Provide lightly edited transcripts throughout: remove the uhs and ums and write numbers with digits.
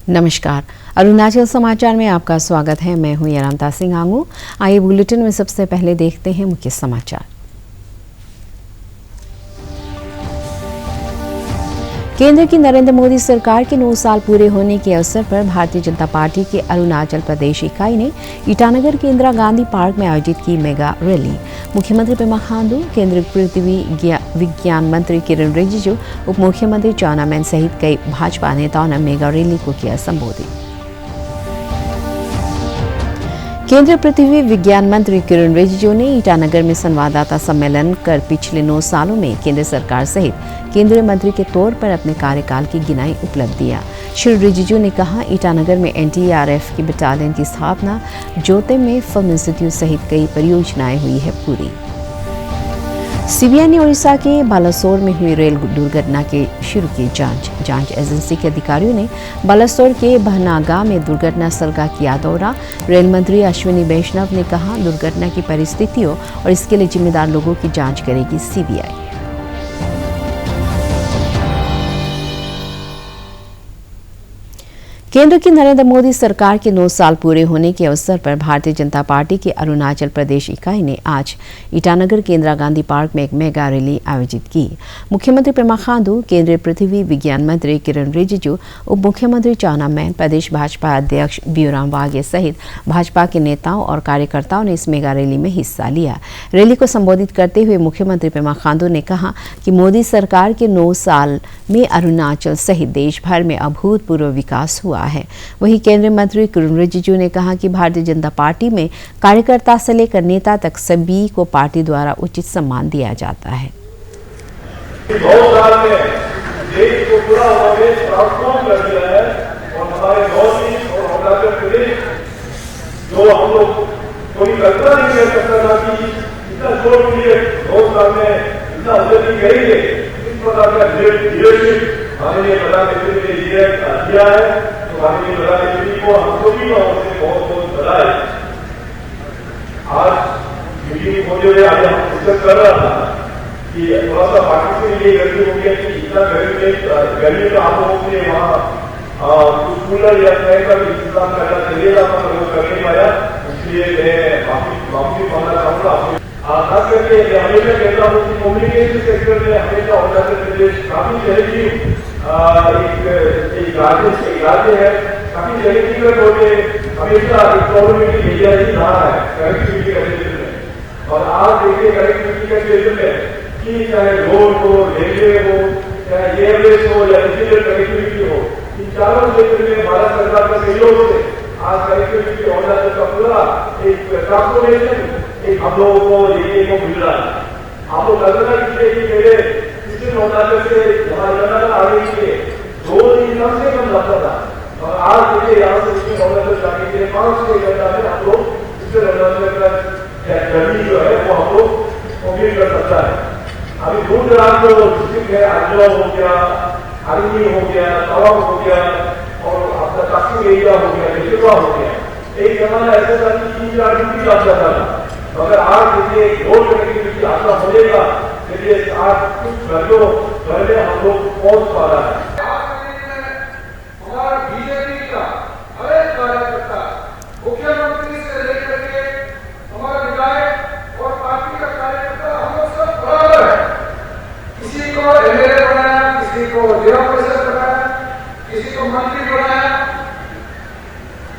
नमस्कार। अरुणाचल समाचार में आपका स्वागत है। मैं हूं यारामता सिंह आंगू। आइए बुलेटिन में सबसे पहले देखते हैं मुख्य समाचार। केंद्र की नरेंद्र मोदी सरकार के 9 साल पूरे होने के अवसर पर भारतीय जनता पार्टी की अरुणाचल प्रदेश इकाई ने ईटानगर के इंदिरा गांधी पार्क में आयोजित की मेगा रैली। मुख्यमंत्री पेमा खांडू, केंद्रीय पृथ्वी विज्ञान मंत्री किरण रिजिजू, उप मुख्यमंत्री चाउना मैन सहित कई भाजपा नेताओं ने मेगा रैली को किया संबोधित। केंद्रीय पृथ्वी विज्ञान मंत्री किरण रिजिजू ने ईटानगर में संवाददाता सम्मेलन कर पिछले 9 सालों में केंद्र सरकार सहित केंद्रीय मंत्री के तौर पर अपने कार्यकाल की गिनाई उपलब्धियां। श्री रिजिजू ने कहा, ईटानगर में NDRF की बटालियन की स्थापना, जोते में फिल्म इंस्टीट्यूट सहित कई परियोजनाएं हुई है पूरी। सीबीआई ने ओडिशा के बालासोर में हुई रेल दुर्घटना की शुरू की जांच एजेंसी के अधिकारियों ने बालासोर के बहनागा में दुर्घटना स्थल का किया दौरा। रेल मंत्री अश्विनी वैष्णव ने कहा, दुर्घटना की परिस्थितियों और इसके लिए जिम्मेदार लोगों की जांच करेगी सीबीआई। केंद्र की नरेंद्र मोदी सरकार के 9 साल पूरे होने के अवसर पर भारतीय जनता पार्टी की अरुणाचल प्रदेश इकाई ने आज ईटानगर के इंदिरा गांधी पार्क में एक मेगा रैली आयोजित की। मुख्यमंत्री पेमा खांडू, केंद्रीय पृथ्वी विज्ञान मंत्री किरण रिजिजू, उप मुख्यमंत्री चाउना मैन, प्रदेश भाजपा अध्यक्ष बियूराम वाघे सहित भाजपा के नेताओं और कार्यकर्ताओं ने इस मेगा रैली में हिस्सा लिया। रैली को संबोधित करते हुए मुख्यमंत्री पेमा खांडू ने कहा कि मोदी सरकार के 9 साल में अरुणाचल सहित देश भर में अभूतपूर्व विकास हुआ है। वहीं केंद्रीय मंत्री किरण रिजिजू ने कहा कि भारतीय जनता पार्टी में कार्यकर्ता से लेकर नेता तक सभी को पार्टी द्वारा उचित सम्मान दिया जाता है। 9 साल में देश को पूरा उन्होंने ट्रांसफॉर्म कर दिया है और हमारे नॉर्थ ईस्ट और अरुणाचल प्रदेश जो हम लोग कोई कल्पना नहीं कर सकता था कि इतना शोर पीरियड 9 साल में इतना उन्नति करेंगे। इस प्रकार का लीडरशिप हमें प्रधानमंत्री ने दिया है। माननीय प्रधानमंत्री को हम सभी लोगों से बहुत बहुत बधाई। आज मीटिंग होते हुए आज हम डिस्कस कर रहा था कि थोड़ा सा पार्टी से ये गलती हो गया कि इतना गर्मी में आप लोगों ने वहाँ कूलर या फैन का भी इंतजाम करना चाहिए था, पर वो कर नहीं पाया। इसलिए मैं माफी मांगना चाहूँगा। खास करके हमेशा कहता हूँ कि कम्युनिकेशन सेक्टर में हमेशा अरुणाचल प्रदेश काफी सहयोगी एक राज्य है, काफी सहयोगी होते हमेशा इकोनॉमिक मीडिया ही रहा है कनेक्टिविटी का क्षेत्र में। और आज देखिए कनेक्टिविटी के क्षेत्र में कि चाहे रोड हो, रेलवे हो, चाहे एयरवेज हो या डिजिटल कनेक्टिविटी हो, इन चारों क्षेत्र में भारत सरकार के सहयोग से आज कनेक्टिविटी अरुणाचल का पूरा एक ट्रांसफॉर्मेशन एक हम लोगों को देखने को मिल रहा है। आप लोग कल्पना कीजिए कि मेरे पिछले अरुणाचल से हमारे आगे के 2 दिन कम से कम लगता था और आज देखिए यहाँ से पिछले अरुणाचल जाने के लिए 5-6 घंटा में हम लोग पिछले अरुणाचल का जर्नी जो है वो हम लोग कंप्लीट कर सकता है। अभी दूर दराज जो डिस्ट्रिक्ट है, आंजौ हो गया, हरिणी हो गया, तवांग हो गया और आपका काशी एरिया हो गया, बेचुआ हो गया। एक जमाना ऐसा था कि 3-4 दिन भी लग जाता था, मगर आज देखिए रोड कनेक्टिविटी आपका मिलेगा, चलिए आज कुछ घंटों पहले हम लोग पहुंच पा रहा है। हमारा बीजेपी का हर एक कार्यकर्ता, मुख्यमंत्री से लेकर के हमारा विधायक और पार्टी का कार्यकर्ता हम लोग सब बराबर है। किसी को MLA बनाया, किसी को जिला परिषद बनाया, किसी को मंत्री बनाया,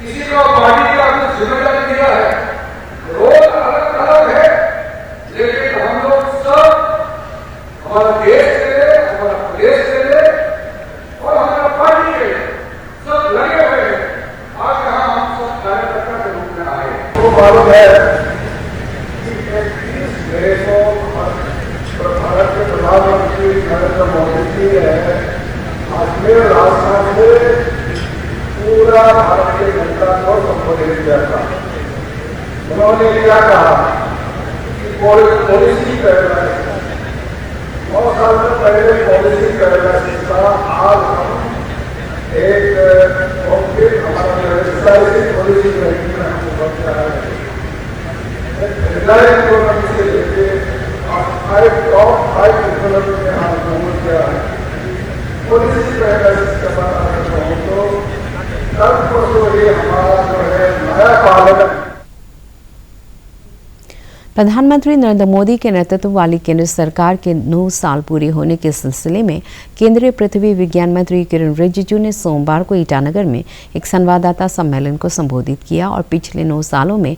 किसी को पार्टी का कुछ जिम्मेदारी दिया है। रोल अलग अलग है, लेकिन हम लोग सब हमारा देश के लिए, हमारा प्रदेश के लिए और हमारा पार्टी के लिए सब लगे हुए हैं। आज यहाँ हम सब कार्यकर्ता के रूप में आए। तो मालूम है कि 31 मई को भारत के प्रधानमंत्री नरेंद्र मोदी जी ने अजमेर राजस्थान से पूरा भारतीय जनता को संबोधित किया था। उन्होंने क्या कहा कि पॉलिसी करना 9 साल से पहले पॉलिसी करना था। आज हम एक हमारा पॉलिसी करने में हमको बहुत रहा है। रिलायंस इकोनॉमी से लेके टॉप 5 इकोनॉमी में हम किया है। पॉलिसी पहले इसके बाद तो ये हमारा जो है नया पार्लियामेंट। प्रधानमंत्री नरेंद्र मोदी के नेतृत्व वाली केंद्र सरकार के 9 साल पूरे होने के सिलसिले में केंद्रीय पृथ्वी विज्ञान मंत्री किरण रिजिजू ने सोमवार को ईटानगर में एक संवाददाता सम्मेलन को संबोधित किया और पिछले 9 सालों में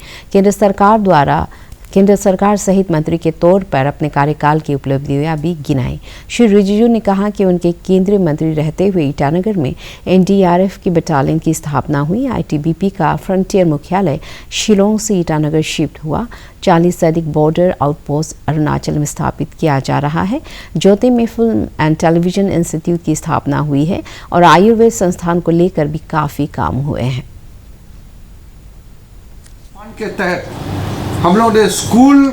केंद्र सरकार सहित मंत्री के तौर पर अपने कार्यकाल की उपलब्धियां भी गिनाई। श्री रिजिजू ने कहा कि उनके केंद्रीय मंत्री रहते हुए ईटानगर में एनडीआरएफ की बटालियन की स्थापना हुई। आईटीबीपी का फ्रंटियर मुख्यालय शिलोंग से ईटानगर शिफ्ट हुआ। 40 से अधिक बॉर्डर आउटपोस्ट अरुणाचल में स्थापित किया जा रहा है। जोते में फिल्म एंड टेलीविजन इंस्टीट्यूट की स्थापना हुई है और आयुर्वेद संस्थान को लेकर भी काफ़ी काम हुए हैं। के तहत हम लोग ने स्कूल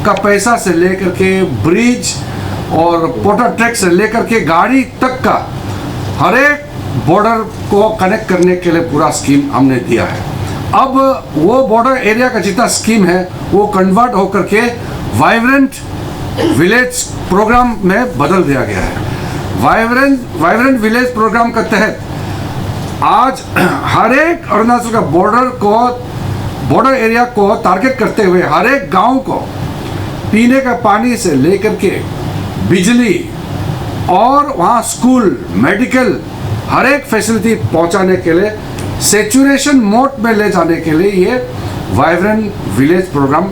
का पैसा से लेकर के ब्रिज और पोटर ट्रैक से लेकर के गाड़ी तक का हर एक बॉर्डर को कनेक्ट करने के लिए पूरा स्कीम हमने दिया है। अब वो बॉर्डर एरिया का जितना स्कीम है वो कन्वर्ट होकर के वाइब्रेंट विलेज प्रोग्राम में बदल दिया गया है। वाइब्रेंट विलेज प्रोग्राम के तहत आज हर एक अरुणाचल का बॉर्डर एरिया को टारगेट करते हुए हर एक गांव को पीने का पानी से लेकर के बिजली और वहाँ स्कूल मेडिकल हर एक फैसिलिटी पहुँचाने के लिए सेचुरेशन मोड में ले जाने के लिए ये वाइब्रेंट विलेज प्रोग्राम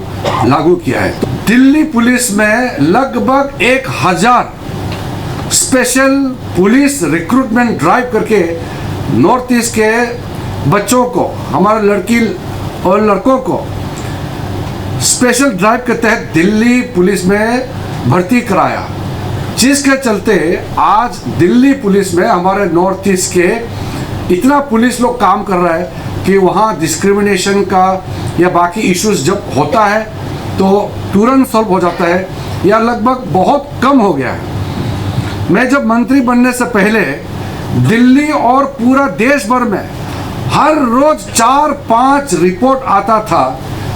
लागू किया है। दिल्ली पुलिस में लगभग 1000 स्पेशल पुलिस रिक्रूटमेंट ड्राइव करके नॉर्थ ईस्ट के बच्चों को, हमारे लड़की और लड़कों को स्पेशल ड्राइव के तहत दिल्ली पुलिस में भर्ती कराया, जिसके चलते आज दिल्ली पुलिस में हमारे नॉर्थ ईस्ट के इतना पुलिस लोग काम कर रहा है कि वहाँ डिस्क्रिमिनेशन का या बाकी इश्यूज जब होता है तो तुरंत सॉल्व हो जाता है या लगभग बहुत कम हो गया है। मैं जब मंत्री बनने से पहले दिल्ली और पूरा देश भर में हर रोज 4-5 रिपोर्ट आता था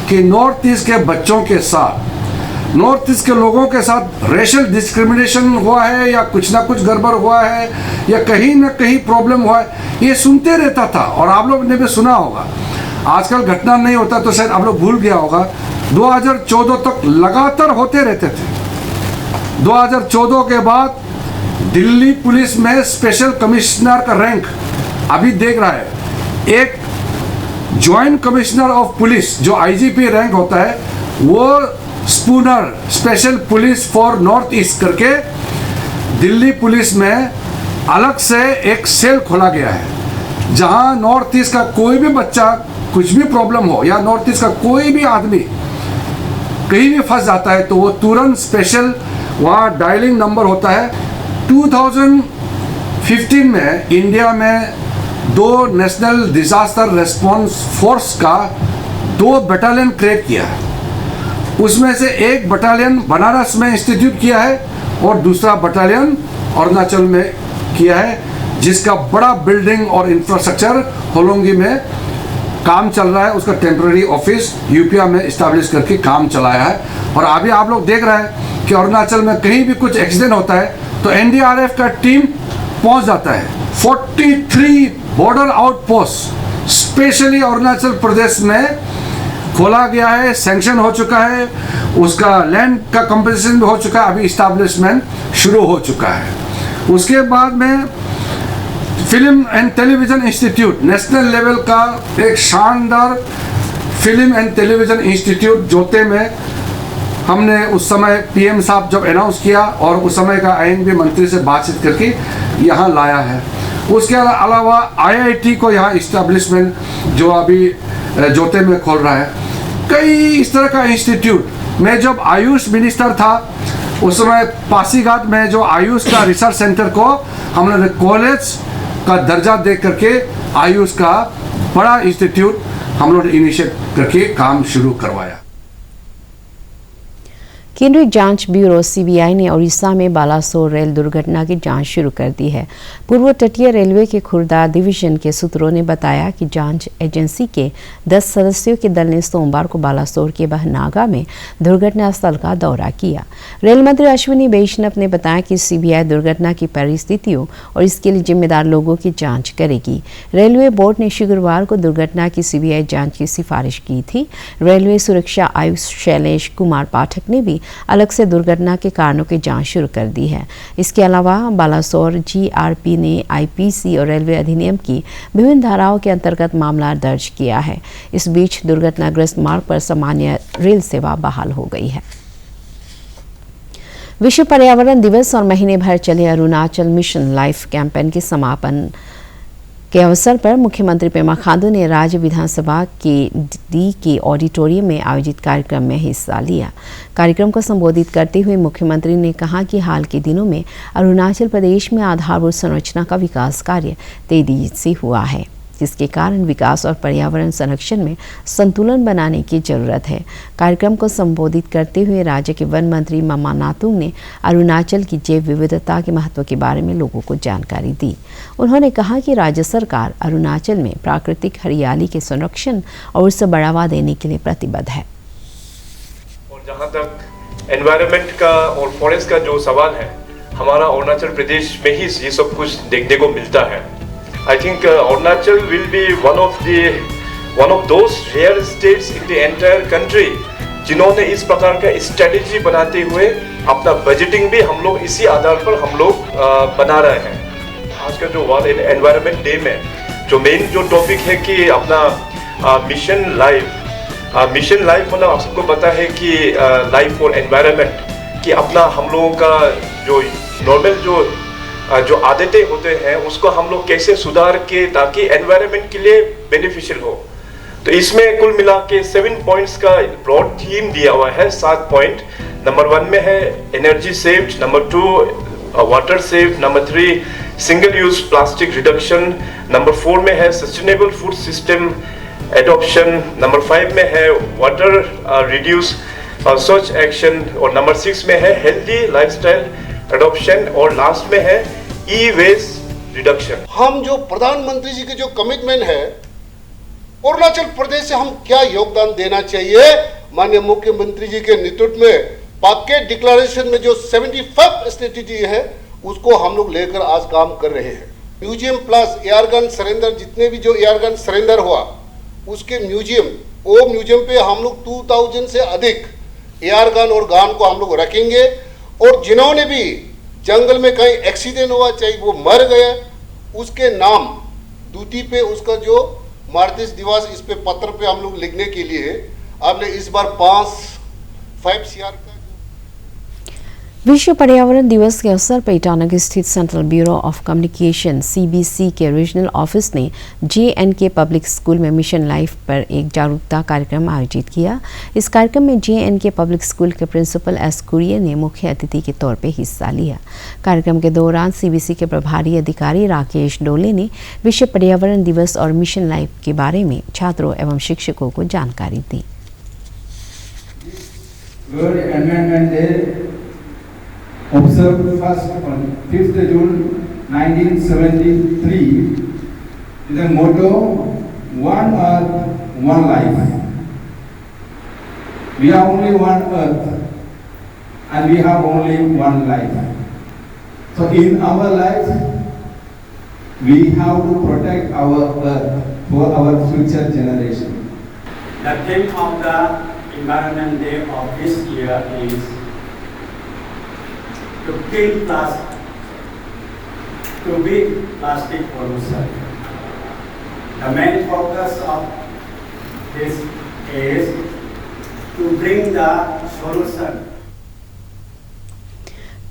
कि नॉर्थ ईस्ट के बच्चों के साथ, नॉर्थ ईस्ट के लोगों के साथ रेशियल डिस्क्रिमिनेशन हुआ है या कुछ ना कुछ गड़बड़ हुआ है या कहीं ना कहीं प्रॉब्लम हुआ है, ये सुनते रहता था। और आप लोग ने भी सुना होगा, आजकल घटना नहीं होता तो शायद आप लोग भूल गया होगा, 2014 तक लगातार होते रहते थे। 2014 के बाद दिल्ली पुलिस में स्पेशल कमिश्नर का रैंक अभी देख रहा है, एक ज्वाइंट कमिश्नर ऑफ पुलिस जो आईजीपी रैंक होता है वो Spooner special police for north east करके दिल्ली पुलिस में अलग से एक सेल खोला गया है, जहां नॉर्थ ईस्ट का कोई भी बच्चा कुछ भी प्रॉब्लम हो या नॉर्थ ईस्ट का कोई भी आदमी कहीं भी फंस जाता है तो वो तुरंत स्पेशल वहाँ डायलिंग नंबर होता है। 2015 में इंडिया में 2 नेशनल डिजास्टर रेस्पॉन्स फोर्स का 2 बटालियन क्रिएट किया है। उसमें से एक बटालियन बनारस में इंस्टीट्यूट किया है और दूसरा बटालियन अरुणाचल में किया है, जिसका बड़ा बिल्डिंग और इंफ्रास्ट्रक्चर होलोंगी में काम चल रहा है। उसका टेम्पररी ऑफिस यूपीआ में इस्टेब्लिश करके काम चलाया है। और अभी आप लोग देख रहे हैं कि अरुणाचल में कहीं भी कुछ एक्सीडेंट होता है तो एनडीआरएफ का टीम पहुंच जाता है। 43 border outpost specially Arunachal Pradesh में खोला गया है, सैंक्शन हो चुका है, उसका लैंड का कंपनसेशन भी हो चुका है, अभी इस्टेब्लिशमेंट शुरू हो चुका है। उसके बाद में film and television institute, national level का एक शानदार फिल्म एंड टेलीविज़न इंस्टीट्यूट जोते में हमने उस समय पीएम साहब जब अनाउंस किया और उस समय का आईएनबी मंत्री से बातचीत करके यहाँ लाया है। उसके अलावा आईआईटी को यहाँ इस्टेब्लिशमेंट जो अभी जोते में खोल रहा है। कई इस तरह का इंस्टीट्यूट, मैं जब आयुष मिनिस्टर था उस समय पासीघाट में जो आयुष का रिसर्च सेंटर को हमने कॉलेज का दर्जा दे करके आयुष का बड़ा इंस्टीट्यूट हम लोग इनिशिएट करके काम शुरू करवाया। केंद्रीय जांच ब्यूरो सीबीआई ने ओडिशा में बालासोर रेल दुर्घटना की जांच शुरू कर दी है। पूर्व तटीय रेलवे के खुर्दा डिवीजन के सूत्रों ने बताया कि जांच एजेंसी के 10 सदस्यों के दल ने सोमवार को बालासोर के बहनागा में दुर्घटना स्थल का दौरा किया। रेल मंत्री अश्विनी वैष्णव ने बताया कि सीबीआई दुर्घटना की परिस्थितियों और इसके लिए जिम्मेदार लोगों की जांच करेगी। रेलवे बोर्ड ने शुक्रवार को दुर्घटना की सीबीआई जांच की सिफारिश की थी। रेलवे सुरक्षा आयुक्त शैलेश कुमार पाठक ने भी अलग से दुर्घटना के कारणों की जांच शुरू कर दी है। इसके अलावा बालासोर जीआरपी ने आईपीसी और रेलवे अधिनियम की विभिन्न धाराओं के अंतर्गत मामला दर्ज किया है। इस बीच दुर्घटनाग्रस्त मार्ग पर सामान्य रेल सेवा बहाल हो गई है। विश्व पर्यावरण दिवस और महीने भर चले अरुणाचल मिशन लाइफ कैंपेन के समापन के अवसर पर मुख्यमंत्री पेमा खांडू ने राज्य विधानसभा के डी के ऑडिटोरियम में आयोजित कार्यक्रम में हिस्सा लिया। कार्यक्रम को संबोधित करते हुए मुख्यमंत्री ने कहा कि हाल के दिनों में अरुणाचल प्रदेश में आधारभूत संरचना का विकास कार्य तेजी से हुआ है, जिसके कारण विकास और पर्यावरण संरक्षण में संतुलन बनाने की जरूरत है। कार्यक्रम को संबोधित करते हुए राज्य के वन मंत्री मामा नातुंग ने अरुणाचल की जैव विविधता के महत्व के बारे में लोगों को जानकारी दी। उन्होंने कहा कि राज्य सरकार अरुणाचल में प्राकृतिक हरियाली के संरक्षण और उसे बढ़ावा देने के लिए प्रतिबद्ध है। और जहाँ तक एनवायरनमेंट का और फॉरेस्ट का जो सवाल है, हमारा अरुणाचल प्रदेश में ही ये सब कुछ देखने को मिलता है। I think Arunachal will be one of those rare states in the entire country जिन्होंने इस प्रकार का स्ट्रेटेजी बनाते हुए अपना बजटिंग भी हम लोग इसी आधार पर हम लोग बना रहे हैं। आज का जो वर्ल्ड एनवायरनमेंट डे में जो मेन जो टॉपिक है कि अपना मिशन लाइफ मतलब आप सबको पता है कि लाइफ फॉर एनवायरनमेंट कि अपना हम लोगों का जो नॉर्मल जो आदतें होते हैं उसको हम लोग कैसे सुधार के ताकि एनवायरनमेंट के लिए बेनिफिशियल हो। तो इसमें कुल मिला के 7 पॉइंट्स का ब्रॉड थीम दिया हुआ है। 7 पॉइंट। नंबर 1 में है energy saved, number 2 water saved, number 3 single use plastic reduction, number 4 में है sustainable food system adoption, number 5 में है वाटर रिड्यूस सर्च एक्शन, और नंबर 6 में है हेल्दी लाइफस्टाइल एडॉप्शन, और लास्ट में है ई वेस्ट रिडक्शन। हम जो प्रधानमंत्री जी के जो कमिटमेंट है अरुणाचल प्रदेश से हम क्या योगदान देना चाहिए, माननीय मुख्यमंत्री जी के नेतृत्व में पाके डिक्लेरेशन में जो 75 स्ट्रेटेजी है उसको हम लोग लेकर आज काम कर रहे हैं। म्यूजियम प्लस एयरगन सरेंडर, जितने भी जो एयरगन सरेंडर हुआ उसके म्यूजियम पे हम लोग 2000 से अधिक एयरगन और गन को हम लोग रखेंगे, और जिन्होंने भी जंगल में कहीं एक्सीडेंट हुआ चाहे वो मर गया उसके नाम दूती पे उसका जो मृत्यु दिवस इस पे पत्र पे हम लोग लिखने के लिए आपने इस बार 5 CR का। विश्व पर्यावरण दिवस के अवसर पर ईटानगर स्थित central bureau of communication CBC के रीजनल ऑफिस ने JNK पब्लिक स्कूल में मिशन लाइफ पर एक जागरूकता कार्यक्रम आयोजित किया। इस कार्यक्रम में JNK पब्लिक स्कूल के प्रिंसिपल एस कुरियर ने मुख्य अतिथि के तौर पर हिस्सा लिया। कार्यक्रम के दौरान CBC के प्रभारी अधिकारी राकेश डोले ने विश्व पर्यावरण दिवस और मिशन लाइफ के बारे में छात्रों एवं शिक्षकों को जानकारी दी। Observed first on 5th June 1973 with the motto "One Earth, One Life." We are only one Earth and we have only one life. So in our life, we have to protect our Earth for our future generation. The theme of the Environment Day of this year is to kill plastic, to beat plastic pollution. The main focus of this is to bring the solution.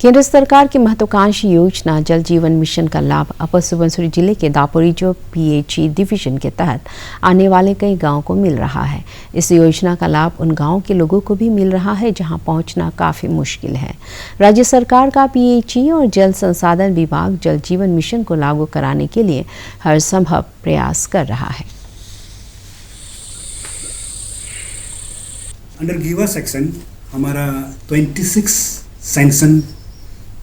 केंद्र सरकार की महत्वाकांक्षी योजना जल जीवन mission का लाभ अपर सुबनसिरी जिले के दापोरिजो PHE डिवीजन के तहत आने वाले कई गांवों को मिल रहा है। इस योजना का लाभ उन गांवों के लोगों को भी मिल रहा है जहां पहुंचना काफी मुश्किल है। राज्य सरकार का PHE और जल संसाधन विभाग जल जीवन मिशन को लागू कराने के लिए हर संभव प्रयास कर रहा है। Under giver section, हमारा 26 सैंक्शन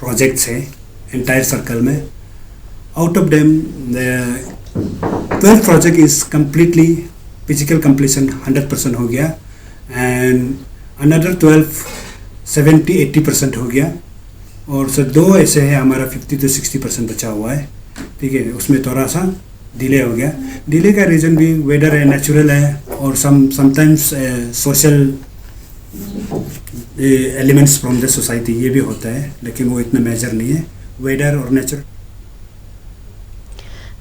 प्रोजेक्ट्स है एंटायर सर्कल में. Out of them 12 project is completely physical completion 100% हो गया एंड अनदर 12 70-80% हो गया. और सर 2 ऐसे हैं हमारा 50-60% बचा हुआ है. ठीक है, उसमें थोड़ा सा डिले हो गया. डिले का रीज़न भी वेदर है, नेचुरल है और sometimes social elements from the society ये भी होता है, लेकिन वो इतना मेजर नहीं है. वेदर और नेचर.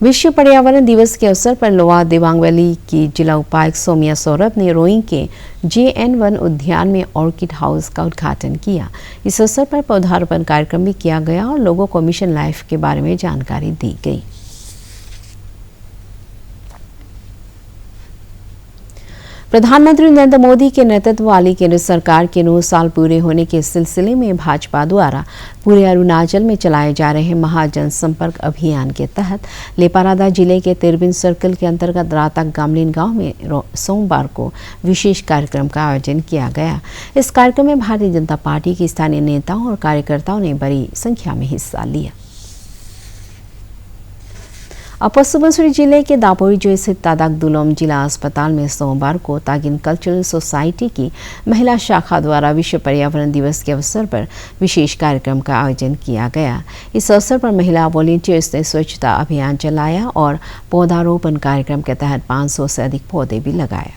विश्व पर्यावरण दिवस के अवसर पर लोअर दिबांग वैली की जिला उपायुक्त सौम्या सौरभ ने रोइंग के JN वन उद्यान में ऑर्किड हाउस का उद्घाटन किया. इस अवसर पर पौधारोपण कार्यक्रम भी किया गया और लोगों को मिशन लाइफ के बारे में जानकारी दी गई. प्रधानमंत्री नरेंद्र मोदी के नेतृत्व वाली केंद्र सरकार के 9 साल पूरे होने के सिलसिले में भाजपा द्वारा पूरे अरुणाचल में चलाए जा रहे महाजन संपर्क अभियान के तहत लेपारादा जिले के तिरबिन सर्कल के अंतर्गत रातक गामलिन गांव में सोमवार को विशेष कार्यक्रम का आयोजन किया गया. इस कार्यक्रम में भारतीय जनता पार्टी के स्थानीय नेताओं और कार्यकर्ताओं ने बड़ी संख्या में हिस्सा लिया. अपर सुबनसिरी जिले के दापोरिजो स्थित तादाक दुलोम जिला अस्पताल में सोमवार को तागिन कल्चरल सोसाइटी की महिला शाखा द्वारा विश्व पर्यावरण दिवस के अवसर पर विशेष कार्यक्रम का आयोजन किया गया. इस अवसर पर महिला वॉलंटियर्स ने स्वच्छता अभियान चलाया और पौधारोपण कार्यक्रम के तहत 500 से अधिक पौधे भी लगाए.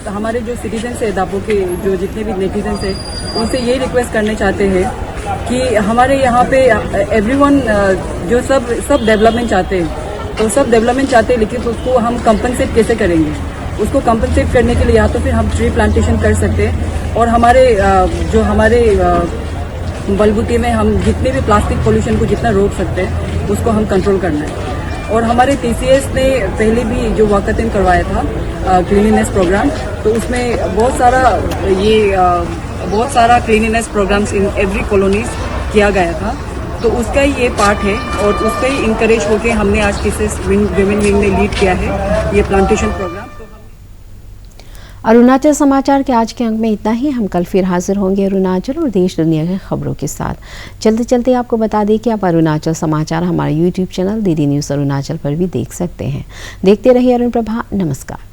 हमारे जो सिटीजन्स है दापो के जो जितने भी नेटिजन्स है उनसे ये रिक्वेस्ट करने चाहते हैं कि हमारे यहाँ पे एवरीवन जो सब डेवलपमेंट चाहते हैं, तो सब डेवलपमेंट चाहते हैं, लेकिन उसको हम कंपनसेट कैसे करेंगे? उसको कंपनसेट करने के लिए या तो फिर हम ट्री प्लांटेशन कर सकते हैं और हमारे बलबूते में हम जितने भी प्लास्टिक पोल्यूशन को जितना रोक सकते हैं उसको हम कंट्रोल करना है. और हमारे TCS ने पहले भी जो वॉकथन करवाया था क्लीनिनेस प्रोग्राम, तो उसमें बहुत सारा cleanliness programs in every colonies किया गया था. तो उसका ही ये पार्ट है और उसका ही इंकरेज होकर हमने आज TCS विमेन विंग ने लीड किया है ये प्लांटेशन प्रोग्राम. अरुणाचल समाचार के आज के अंक में इतना ही. हम कल फिर हाजिर होंगे अरुणाचल और देश दुनिया के खबरों के साथ. चलते चलते आपको बता दें कि आप अरुणाचल समाचार हमारे YouTube channel DD news Arunachal पर भी देख सकते हैं. देखते रहिए अरुण प्रभा. नमस्कार.